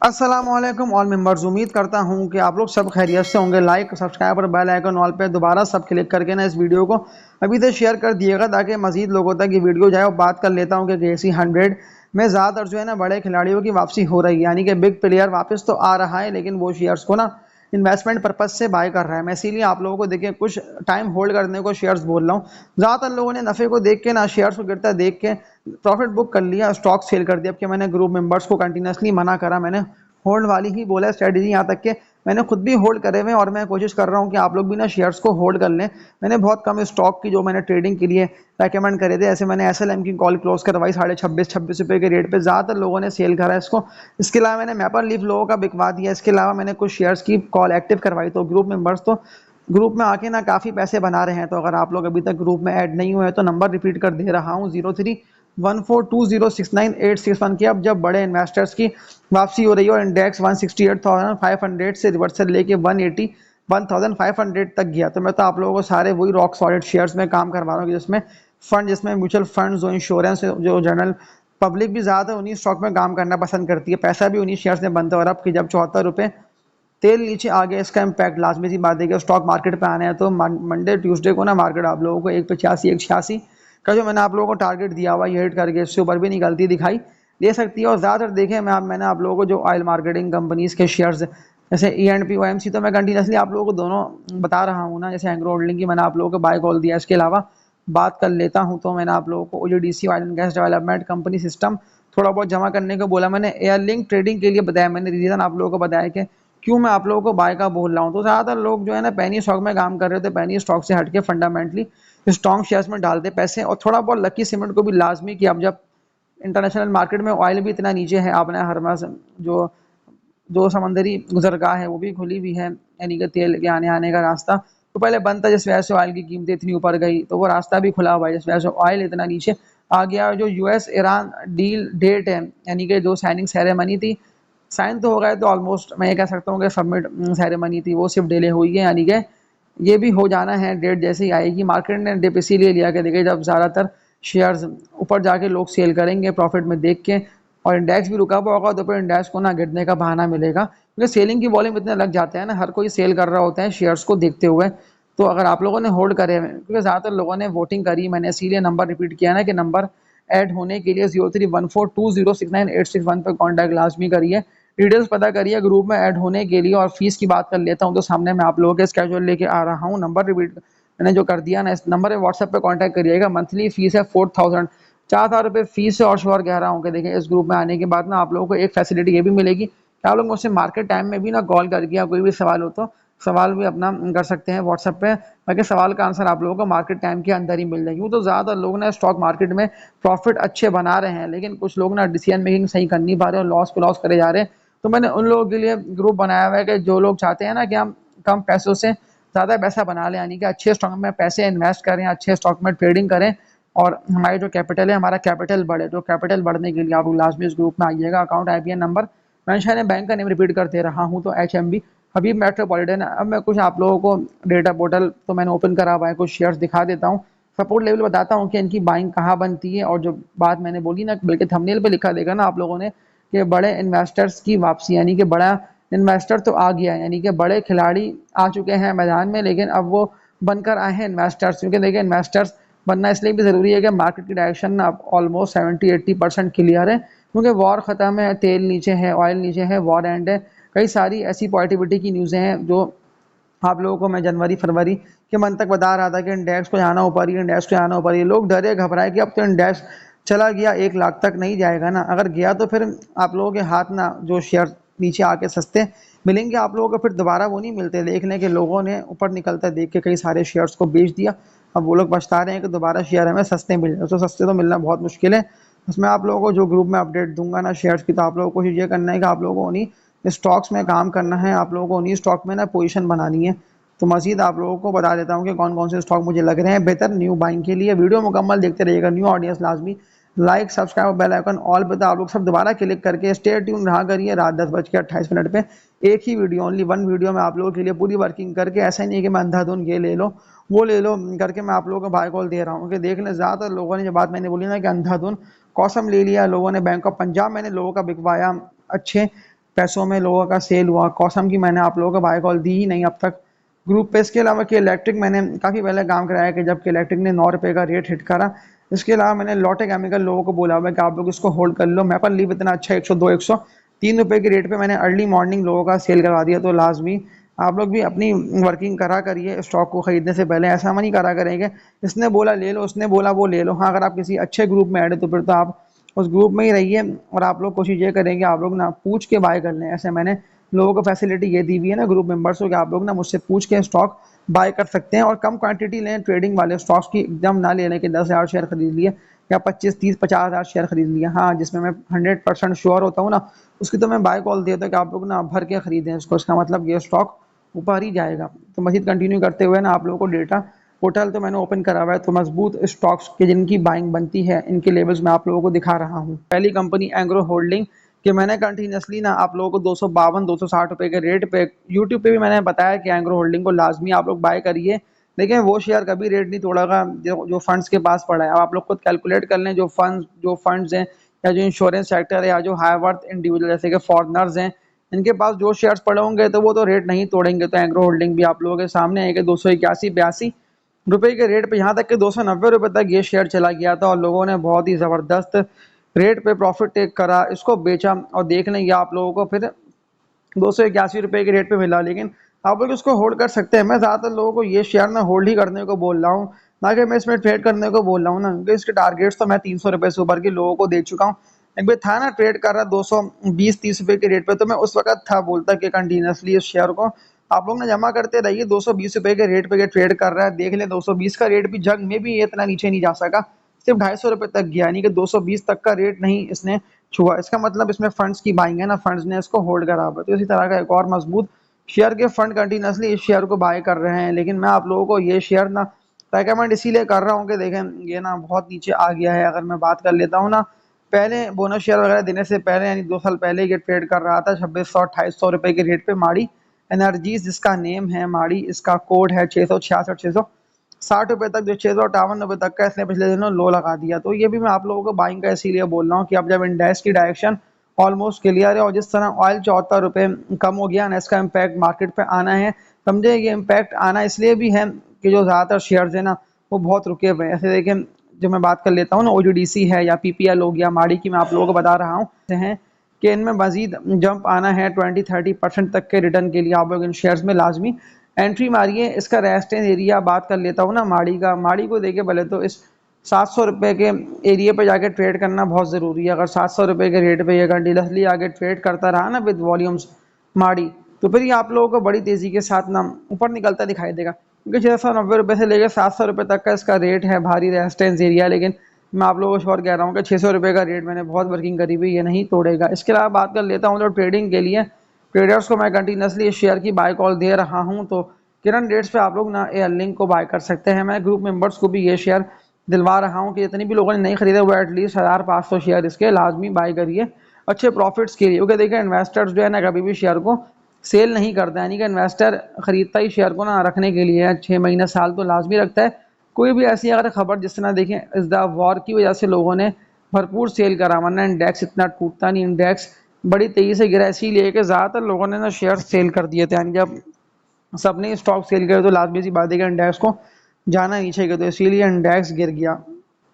अस्सलामुअलैकुम all members. उम्मीद करता हूं कि आप लोग सब खैरियत से होंगे। लाइक सब्सक्राइब और बेल आइकन ऑल पे दोबारा सब क्लिक करके ना इस वीडियो को अभी से शेयर कर दिएगा ताकि मजीद लोगों तक ये वीडियो जाए। और बात कर लेता हूं कि KC100 में ज़्यादातर जो है ना बड़े खिलाड़ियों की वापसी हो रही है, यानी कि बिग प्लेयर वापस तो आ रहा है लेकिन वो शेयर्स को ना इन्वेस्टमेंट पर्पज से बाय कर रहा है। मैं इसीलिए आप लोगों को देखिए कुछ टाइम होल्ड करने को शेयर्स बोल रहा हूँ। ज़्यादातर लोगों ने नफ़े को देख के ना शेयर्स को गिरता देख के प्रॉफिट बुक कर लिया, स्टॉक सेल कर दिया। अब मैंने ग्रुप मेंबर्स को कंटिन्यूसली मना करा, मैंने होल्ड वाली ही बोला स्ट्रेटेजी, यहाँ तक कि मैंने खुद भी होल्ड करे हुए और मैं कोशिश कर रहा हूँ कि आप लोग भी ना शेयर्स को होल्ड कर लें। मैंने बहुत कम स्टॉक की जो मैंने ट्रेडिंग के लिए रेकमेंड करे थे, ऐसे मैंने SLM की कॉल क्लोज करवाई 26.5 रुपये के रेट पे, ज़्यादातर लोगों ने सेल करा इसको। इसके अलावा मैंने मैपर लीफ लोगों का बिकवा दिया। इसके अलावा मैंने कुछ शेयर्स की कॉल एक्टिव करवाई। तो ग्रुप मेंबर्स तो ग्रुप में आके ना काफ़ी पैसे बना रहे हैं। तो अगर आप लोग अभी तक ग्रुप में ऐड नहीं हुए हैं तो नंबर रिपीट कर दे रहा हूँ, 0314206986 की। अब जब बड़े इन्वेस्टर्स की वापसी हो रही है और इंडेक्स 168,500 से रिवर्सल लेके 181,500 तक गया, तो मैं तो आप लोगों को सारे वही रॉक सॉलिड शेयर्स में काम करवा रहा हूँ जिसमें फंड, जिसमें म्यूचुअल फंड, जो इंश्योरेंस, जो जनरल पब्लिक भी ज़्यादा उन्हीं स्टॉक में काम करना पसंद करती है। पैसा भी उन्हीं शेयर्स में बनता है। और अब कि जब 74 रुपये तेल नीचे आ गया, इसका इम्पैक्ट लाजमी सी बात है कि स्टॉक मार्केट पे आना है। तो मंडे ट्यूसडे को ना मार्केट आप लोगों को 185 186 का जो मैंने आप लोगों को टारगेट दिया हुआ ये हिट करके इससे ऊपर भी निकलती दिखाई दे सकती है। और ज़्यादातर देखें मैंने आप लोगों को जो ऑयल मार्केटिंग कंपनीज के शेयर्स जैसे E&P OMC, तो मैं कंटिन्यूसली आप लोगों को दोनों बता रहा हूँ ना। जैसे एंग्रो होल्डिंग की मैंने आप लोगों को बाय कॉल दिया। इसके अलावा बात कर लेता हूँ तो मैंने आप लोगों को OGDC oil and gas development company system थोड़ा बहुत जमा करने को बोला। मैंने एयरलिंक ट्रेडिंग के लिए बताया, मैंने रीज़न आप लोगों को बताया कि क्यों मैं आप लोगों को बाय का बोल रहा हूँ। तो ज़्यादातर लोग जो है ना पेनी स्टॉक में काम कर रहे थे, पेनी स्टॉक से हटके फंडामेंटली स्ट्रॉन्ग शेयर्स में डालते पैसे। और थोड़ा बहुत लकी सीमेंट को भी लाजमी कि अब जब इंटरनेशनल मार्केट में ऑयल भी इतना नीचे है, आपने हरमस जो जो समंदरी गुजरगाह है वो भी खुली हुई है, यानी कि तेल के आने आने का रास्ता तो पहले बंद था। जिस वजह से ऑयल की कीमतें इतनी ऊपर गई तो वो रास्ता भी खुला हुआ है, जिस वजह से ऑयल इतना नीचे आ गया। जो US ईरान डील डेट है, यानी कि जो साइनिंग सेरेमनी थी, साइन तो हो गया, तो ऑलमोस्ट मैं ये कह सकता हूँ कि सबमिट सेरेमनी थी वो सिर्फ डिले हुई है, यानी कि ये भी हो जाना है। डेट जैसे ही आएगी, मार्केट ने डिप इसीलिए लिया कि देखिए जब ज़्यादातर शेयर्स ऊपर जाके लोग सेल करेंगे प्रॉफिट में देख के और इंडेक्स भी रुका हुआ होगा तो फिर इंडेक्स को ना गिरने का बहाना मिलेगा, क्योंकि सेलिंग की वॉल्यूम इतने लग जाते हैं ना, हर कोई सेल कर रहा होता है शेयर्स को देखते हुए। तो अगर आप लोगों ने होल्ड करे हैं, क्योंकि ज़्यादातर लोगों ने वोटिंग करी, मैंने इसीलिए नंबर रिपीट किया ना कि नंबर ऐड होने के लिए 031420698661 पर कॉन्टैक्ट लाजमी करिए, डिटेल्स पता करिए ग्रुप में ऐड होने के लिए। और फीस की बात कर लेता हूँ तो सामने मैं आप लोगों के स्केड्यूल लेके आ रहा हूँ। नंबर रिपीट मैंने जो कर दिया ना, इस नंबर पे व्हाट्सएप पे कांटेक्ट करिएगा। मंथली फीस है 4000, 4,000 रुपये फीस है। और श्योर कह रहा हूँ कि देखिए इस ग्रुप में आने के बाद ना आप लोगों को एक फैसिलिटी ये भी मिलेगी कि आप लोग मुझसे मार्केट टाइम में भी ना कॉल करके या कोई भी सवाल हो तो सवाल भी अपना कर सकते हैं व्हाट्सएप पे, ताकि सवाल का आंसर आप लोगों को मार्केट टाइम के अंदर ही मिल जाएगी। वो तो ज़्यादातर लोग ना स्टॉक मार्केट में प्रॉफिट अच्छे बना रहे हैं, लेकिन कुछ लोग ना डिसीजन मेकिंग सही कर नहीं पा रहे और लॉस पे लॉस करे जा रहे हैं। तो मैंने उन लोगों के लिए ग्रुप बनाया हुआ है कि जो लोग चाहते हैं ना कि हम कम पैसों से ज़्यादा पैसा बना लें, यानी कि अच्छे स्टॉक में पैसे इन्वेस्ट करें, अच्छे स्टॉक में ट्रेडिंग करें और हमारी जो कैपिटल है, हमारा कैपिटल बढ़े। तो कैपिटल बढ़ने के लिए आप लोग लाजमी इस ग्रुप में आइएगा। अकाउंट IBN नंबर मेंशन है, बैंक का नेम रिपीट कर दे रहा हूँ तो HMB हबीब मेट्रोपॉलिटन। अब मैं कुछ आप लोगों को डेटा पोर्टल तो मैंने ओपन करा हुआ है, कुछ शेयर्स दिखा देता हूँ, सपोर्ट लेवल बताता हूँ कि इनकी बाइंग कहाँ बनती है। और जो बात मैंने बोली ना, बल्कि थंबनेल पे लिखा देगा ना आप लोगों ने कि बड़े इन्वेस्टर्स की वापसी, यानी कि बड़ा इन्वेस्टर तो आ गया है, यानी कि बड़े खिलाड़ी आ चुके हैं मैदान में, लेकिन अब वो बनकर आए हैं इन्वेस्टर्स। क्योंकि देखिए इन्वेस्टर्स बनना इसलिए भी ज़रूरी है कि मार्केट की डायरेक्शन ना अब ऑलमोस्ट 70-80% क्लियर है, क्योंकि वॉर ख़त्म है, तेल नीचे है, ऑयल नीचे है, वॉर एंड है। कई सारी ऐसी पॉजिटिविटी की न्यूज़ें हैं जो आप लोगों को मैं जनवरी फरवरी के मंथ तक बता रहा था कि इंडेक्स को जाना ऊपर ही, इंडेक्स को जाना ऊपर ही। लोग डरे घबराए कि अब तो इंडेक्स चला गया 1 लाख तक नहीं जाएगा ना, अगर गया तो फिर आप लोगों के हाथ ना जो शेयर नीचे आके सस्ते मिलेंगे आप लोगों को, फिर दोबारा वो नहीं मिलते। देख लें कि लोगों ने ऊपर निकलता देख के कई सारे शेयर्स को बेच दिया, अब वो लोग पछता रहे हैं कि दोबारा शेयर हमें सस्ते मिल जाए। तो सस्ते तो मिलना बहुत मुश्किल है। उसमें आप लोगों को जो ग्रुप में अपडेट दूंगा ना शेयर्स की, तो आप लोगों को कोशिश ये करना है कि आप लोगों को उन्हीं स्टॉक्स में काम करना है, आप लोगों को उन्हीं स्टॉक में ना पोजीशन बनानी है। तो मज़ीद आप लोगों को बता देता हूँ कि कौन कौन से स्टॉक मुझे लग रहे हैं बेहतर न्यू बाइंग के लिए। वीडियो मुकम्मल देखते रहिएगा। न्यू ऑडियंस लाजमी like subscribe bell icon all पे तो आप लोग सब दोबारा क्लिक करके स्टे ट्यून रहा करिए। रात 10:28 पे एक ही वीडियो, ओनली वन वीडियो में आप लोगों के लिए पूरी वर्किंग करके, ऐसा नहीं है कि मैं अंधाधुन ये ले लो वो ले लो करके मैं आप लोगों को बाय कॉल दे रहा हूँ कि देख लें। ज़्यादातर लोगों ने जो बात मैंने बोली ना कि अंधाधुन कौसम ले लिया लोगों ने, बैंक ऑफ पंजाब मैंने लोगों का बिकवाया अच्छे पैसों में लोगों का सेल हुआ। कॉसम की मैंने आप लोगों को बाय कॉल दी ही नहीं अब तक ग्रुप पे। इसके अलावा के इलेक्ट्रिक मैंने काफ़ी पहले काम कराया कि जब के इलेक्ट्रिक ने 9 रुपये का रेट हिट करा। इसके अलावा मैंने लॉटे केमिकल लोगों को बोला हुआ है कि आप लोग इसको होल्ड कर लो। मेपल लीव इतना अच्छा 102 103 रुपये के रेट पे मैंने अर्ली मॉर्निंग लोगों का सेल करवा दिया। तो लाजमी आप लोग भी अपनी वर्किंग करा करिए स्टॉक को खरीदने से पहले। ऐसा हम नहीं करा करेंगे इसने बोला ले लो, उसने बोला वो ले लो। हाँ, अगर आप किसी अच्छे ग्रुप में ऐड है तो फिर तो आप उस ग्रुप में ही रहिए और आप लोग कोशिश ये करेंगे आप लोग ना पूछ के बाय कर लें। ऐसे मैंने लोगों को फैसिलिटी ये दी हुई है ना ग्रुप मेंबर्स को कि आप लोग ना मुझसे पूछ के स्टॉक बाय कर सकते हैं और कम क्वांटिटी लें। ट्रेडिंग वाले स्टॉक्स की एकदम ना लेने के 10,000 शेयर खरीद लिए या 25 30 50,000 शेयर खरीद लिया। हाँ, जिसमें मैं 100% श्योर होता हूँ ना उसकी तो मैं बाय कॉल देता हूँ कि आप लोग ना भर के खरीदें इसको। इसका मतलब ये स्टॉक ऊपर ही जाएगा। तो मजीद कंटिन्यू करते हुए ना आप लोगों को डेटा पोर्टल तो मैंने ओपन करा हुआ है। तो मजबूत स्टॉक्स के जिनकी बाइंग बनती है इनके लेवल्स मैं आप लोगों को दिखा रहा हूँ। पहली कंपनी एंग्रो होल्डिंग कि मैंने कंटिन्यूसली ना आप लोगों को 252 260 रुपये के रेट पे यूट्यूब पे भी मैंने बताया कि एंग्रो होल्डिंग को लाजमी आप लोग बाय करिए। लेकिन वो शेयर कभी रेट नहीं तोड़ेगा जो फंड्स के पास पड़ा है। अब आप लोग खुद कैलकुलेट कर लें जो फंड्स हैं या जो इंश्योरेंस सेक्टर है या जो हाई वर्थ इंडिविजुअल जैसे कि फॉरनर्स हैं इनके पास जो शेयर्स पड़े होंगे तो वो तो रेट नहीं तोड़ेंगे। तो एंग्रो होल्डिंग भी आप लोगों के सामने है कि 281 82 रुपये के रेट पे यहाँ तक कि 290 रुपये तक ये शेयर चला गया था और लोगों ने बहुत ही ज़बरदस्त रेट पे प्रॉफिट टेक करा, इसको बेचा और देख लें ये आप लोगों को फिर 281 रुपये के रेट पे मिला। लेकिन आप लोग इसको होल्ड कर सकते हैं। मैं ज़्यादातर लोगों को ये शेयर ना होल्ड ही करने को बोल रहा हूँ, ना कि मैं इसमें ट्रेड करने को बोल रहा हूँ ना, क्योंकि इसके टारगेट्स तो मैं 300 रुपये से ऊपर के लोगों को दे चुका हूँ। एक बार था ना ट्रेड कर रहा 220 30 रुपये के रेट पे, तो मैं उस वक्त था बोलता कि कंटिन्यूसली इस शेयर को आप लोग ना जमा करते रहिए। 220 रुपये के रेट पे ये ट्रेड कर रहा है, देख लें 220 का रेट भी जंग में भी ये इतना नीचे नहीं जा सका, सिर्फ 250 रुपये तक गया, यानी कि 220 तक का रेट नहीं इसने छुआ। इसका मतलब इसमें फंड्स की बाइंग है ना, फंड्स ने इसको होल्ड करा हुआ है। तो इसी तरह का एक और मजबूत शेयर के फंड कंटिन्यूसली इस शेयर को बाय कर रहे हैं। लेकिन मैं आप लोगों को ये शेयर ना रिकमेंड इसीलिए कर रहा हूँ कि देखें ये ना बहुत नीचे आ गया है। अगर मैं बात कर लेता हूँ ना पहले बोनस शेयर वगैरह देने से पहले यानी 2 साल पहले ये ट्रेड कर रहा था 2600 2800 रुपये के रेट पे। माड़ी एनर्जीज जिसका नेम है, माड़ी इसका कोड है 666 660 रुपये तक, जो 658 रुपये तक का इसने पिछले दिनों लो लगा दिया। तो ये भी मैं आप लोगों को बाइंग का इसीलिए बोल रहा हूँ कि अब जब इंडेक्स की डायरेक्शन ऑलमोस्ट क्लियर है और जिस तरह ऑयल 74 रुपये कम हो गया ना, इसका इम्पैक्ट मार्केट पे आना है। समझे, ये इम्पैक्ट आना इसलिए भी है कि जो ज़्यादातर शेयर्स है ना वो बहुत रुके हुए हैं। ऐसे देखें जो मैं बात कर लेता हूँ ना OGDC है या PPL हो गया, माड़ी की मैं आप लोगों को बता रहा हूँ हैं कि इनमें मजीद जंप आना है 20-30% तक के रिटर्न के लिए आप लोग इन शेयर्स में लाजमी एंट्री मारिए। इसका रेजिस्टेंस एरिया बात कर लेता हूँ ना माड़ी का, माड़ी को देखे भले तो इस 700 रुपये के एरिया पे जाके ट्रेड करना बहुत ज़रूरी है। अगर 700 रुपये के रेट पे ये कंटिन्यूसली आगे ट्रेड करता रहा ना विद वॉल्यूम्स माड़ी, तो फिर ये आप लोगों को बड़ी तेज़ी के साथ ना ऊपर निकलता दिखाई देगा, क्योंकि 690 रुपये से लेकर 700 रुपये तक का इसका रेट है, भारी रेजिस्टेंस एरिया। लेकिन मैं आप लोगों को श्योर कह रहा हूँ कि 600 रुपये का रेट मैंने बहुत वर्किंग करी हुई, ये नहीं तोड़ेगा। इसके अलावा बात कर लेता हूँ तो ट्रेडिंग के लिए ट्रेडर्स को मैं कंटिन्यूसली इस शेयर की बाय कॉल दे रहा हूँ। तो किरण रेट्स पे आप लोग ना एयर लिंक को बाय कर सकते हैं। मैं ग्रुप मेंबर्स को भी ये शेयर दिलवा रहा हूँ कि जितनी भी लोगों ने नहीं खरीदे वो एटलीस्ट 1500 शेयर इसके लाजमी बाय करिए अच्छे प्रॉफिट्स के लिए। क्योंकि देखिए इन्वेस्टर्स जो है ना कभी भी शेयर को सेल नहीं करता, यानी कि इन्वेस्टर खरीदता ही शेयर को ना रखने के लिए 6 महीने साल तो लाजमी रखता है। कोई भी ऐसी अगर खबर जिस तरह देखें इस द वॉर की वजह से लोगों ने भरपूर सेल करा, वरना इंडेक्स इतना टूटता नहीं, इंडेक्स बड़ी तेज़ी से गिरा इसीलिए कि ज़्यादातर लोगों ने ना शेयर सेल कर दिए थे। यानी जब सबने स्टॉक सेल करे तो लाजमी सी बात है कि इंडेक्स को जाना नीचे गया, तो इसीलिए इंडेक्स गिर गया।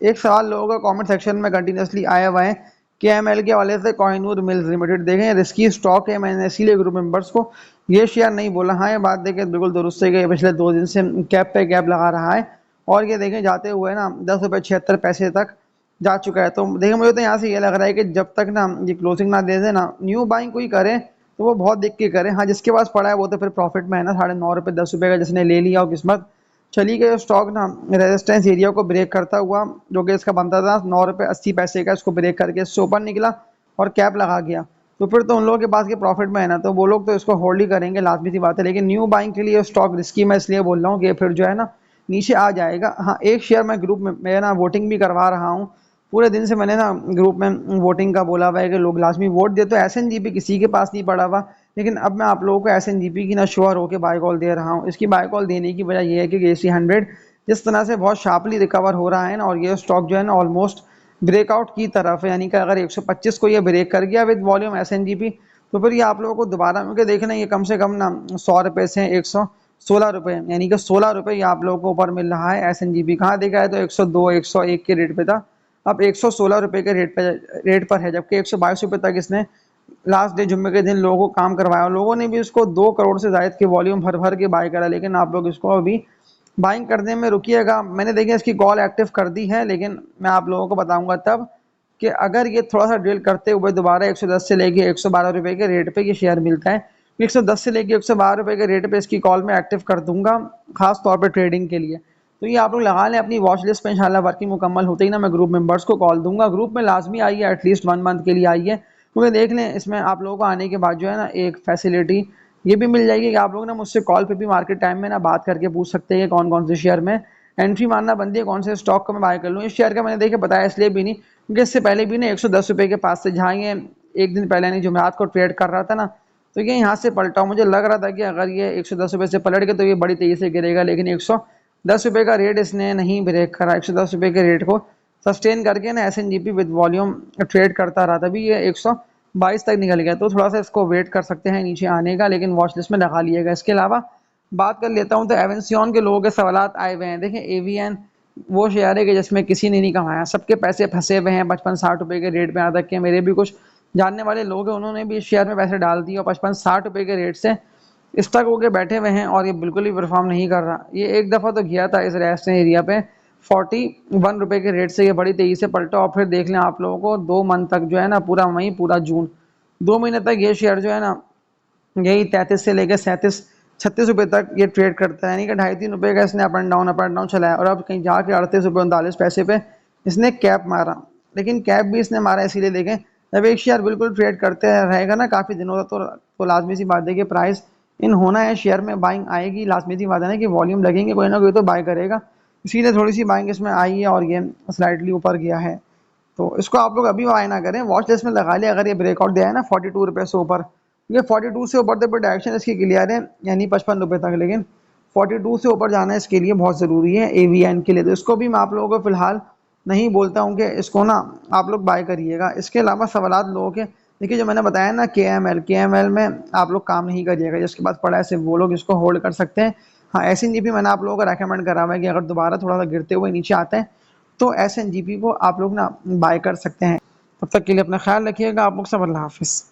एक सवाल लोगों का कमेंट सेक्शन में कंटिन्यूसली आया हुआ है कि एमएल के वाले से कोहिनूर मिल्स लिमिटेड देखें रिस्की स्टॉक है, मैंने इसीलिए ग्रुप मेंबर्स को ये शेयर नहीं बोला। हाँ, ये बात देखें बिल्कुल दुरुस्त है कि पिछले 2 दिन से कैप पे कैप लगा रहा है और ये देखें जाते हुए ना 10 रुपये 76 पैसे तक जा चुका है। तो देखिए मुझे तो यहाँ से ये लग रहा है कि जब तक ना ये क्लोजिंग ना दे दे ना न्यू बाइंग कोई करे तो वो बहुत देख के करे। हाँ, जिसके पास पड़ा है वो तो फिर प्रॉफिट में है ना, 9.5 रुपये 10 रुपये का जिसने ले लिया और किस्मत चली गई। स्टॉक ना रेजिस्टेंस एरिया को ब्रेक करता हुआ जो कि इसका बनता था 9 रुपये 80 पैसे का, इसको ब्रेक करके इससे ऊपर निकला और कैप लगा गया। तो फिर तो उन लोगों के पास के प्रॉफिट में है ना, तो वो लोग तो इसको होल्ड ही करेंगे, लाजमी सी बात है। लेकिन न्यू बाइंग के लिए स्टॉक रिस्की मैं इसलिए बोल रहा हूँ कि फिर जो है ना नीचे आ जाएगा। हाँ, एक शेयर मैं ग्रुप में मैं ना वोटिंग भी करवा रहा हूँ, पूरे दिन से मैंने ना ग्रुप में वोटिंग का बोला हुआ है कि लोग लाजमी वोट दे। तो SNGP किसी के पास नहीं पड़ा हुआ, लेकिन अब मैं आप लोगों को SNGP की ना श्योर होकर बाय कॉल दे रहा हूँ। इसकी बाय कॉल देने की वजह यह है कि AC100 जिस तरह से बहुत शार्पली रिकवर हो रहा है ना, और ये स्टॉक जो है ना ऑलमोस्ट ब्रेकआउट की तरफ है, यानी कि अगर 125 को ये ब्रेक कर गया विद वॉल्यूम SNGP तो फिर ये आप लोगों को दोबारा क्योंकि देखना ये कम से कम ना 100 रुपये से 116 रुपये यानी कि 16 रुपये ये आप लोगों को ऊपर मिल रहा है। SNGP कहाँ देखा है तो 102 101 के रेट पे था, अब 116 रुपये के रेट पर है, जबकि 122 रुपये तक इसने लास्ट डे जुम्मे के दिन लोगों को काम करवाया। लोगों ने भी इसको 2 करोड़ से ज़ायद की वॉल्यूम भर भर के बाय करा, लेकिन आप लोग इसको अभी बाइंग करने में रुकिएगा। मैंने देखिए इसकी कॉल एक्टिव कर दी है, लेकिन मैं आप लोगों को बताऊंगा तब कि अगर ये थोड़ा सा ड्रिल करते हुए दोबारा 110 से लेके 112 रुपये के रेट पे ये शेयर मिलता है, 110 से लेके 112 रुपये के रेट पे इसकी कॉल में एक्टिव कर दूंगा, खास तौर पे ट्रेडिंग के लिए। तो ये आप लोग लगा लें अपनी वॉच लिस्ट में, इंशाल्लाह वर्किंग मुकम्मल होते ही ना मैं ग्रुप मेंबर्स को कॉल दूंगा। ग्रुप में लाजमी आई है, एटलीस्ट 1 मंथ के लिए आई है, क्योंकि देख लें इसमें आप लोगों को आने के बाद जो है ना एक फैसिलिटी ये भी मिल जाएगी कि आप लोग ना मुझसे कॉल पे भी मार्केट टाइम में ना बात करके पूछ सकते हैं कि कौन कौन से शेयर में एंट्री मारना बनती है, कौन से स्टॉक को मैं बाय कर लूँ। इस शेयर का मैंने देखिए बताया इसलिए भी नहीं क्योंकि इससे पहले भी ना 110 रुपये के पास से जहाँ ये एक दिन पहले नहीं जुमेरात को ट्रेड कर रहा था ना, तो ये यहाँ से पलटा। मुझे लग रहा था कि अगर ये 110 रुपये से पलट के तो ये बड़ी तेज़ी से गिरेगा, लेकिन 110 रुपये का रेट इसने नहीं ब्रेक करा। 110 रुपये के रेट को सस्टेन करके ना SNGP विद वॉल्यूम ट्रेड करता रहा, तभी ये 122 तक निकल गया। तो थोड़ा सा इसको वेट कर सकते हैं नीचे आने का, लेकिन वॉच लिस्ट में लगा लिएगा। इसके अलावा बात कर लेता हूँ तो एवेंसियन के लोगों के सवालात आए हुए हैं। देखें AVN वो शेयर है कि जिसमें किसी ने नहीं कमाया, सबके पैसे फंसे हुए हैं 55-60 रुपये के रेट में। यहाँ तक कि मेरे भी कुछ जानने वाले लोग हैं, उन्होंने भी इस शेयर में पैसे डाल दिए और 55-60 रुपये के रेट से स्टक होके बैठे हुए हैं और ये बिल्कुल ही परफॉर्म नहीं कर रहा। ये एक दफ़ा तो गया था इस रेस्टेंट एरिया पे 41 रुपये के रेट से, ये बड़ी तेज़ी से पलटा और फिर देख लें आप लोगों को 2 मंथ तक जो है ना, पूरा मई पूरा जून 2 महीने तक ये शेयर जो है ना यही 33 से लेकर 37-36 रुपये तक ये ट्रेड करता है, यानी कि 2.5-3 रुपये का इसने अप एंड डाउन चलाया और अब कहीं जाके 38 रुपये 39 पैसे पे इसने कैप मारा। लेकिन कैप भी इसने मारा इसीलिए देखें जब एक शेयर बिल्कुल ट्रेड करते रहेगा ना काफ़ी दिनों तक तो लाजमी सी बात है कि प्राइस इन होना है, शेयर में बाइंग आएगी, लाजमी सी बात है ना कि वॉल्यूम लगेंगे, कोई ना कोई तो बाय करेगा। इसीलिए थोड़ी सी बाइंग इसमें आई है और ये स्लाइटली ऊपर गया है। तो इसको आप लोग अभी बाय ना करें, वॉच लिस्ट में लगा लिया। अगर ये ब्रेकआउट दिया है ना 42 रुपये से ऊपर, ये 42 से ऊपर तक डायरेक्शन इसकी क्लियर है, यानी 55 रुपये तक, लेकिन 42 से ऊपर जाना इसके लिए बहुत ज़रूरी है AVN के लिए। तो इसको भी मैं आप लोगों को फ़िलहाल नहीं बोलता हूँ कि इसको ना आप लोग बाय करिएगा। इसके अलावा सवालात लोगों के देखिए, जो मैंने बताया ना KML में आप लोग काम नहीं करिएगा, जिसके पास पड़ा है सिर्फ वो लोग इसको होल्ड कर सकते हैं। हाँ SNGP मैंने आप लोगों को रेकमेंड करा हुआ है कि अगर दोबारा थोड़ा सा गिरते हुए नीचे आते हैं तो SNGP को आप लोग ना बाय कर सकते हैं। तब तक के लिए अपना ख्याल रखिएगा। आप लोग सब अल्लाह हाफिज़।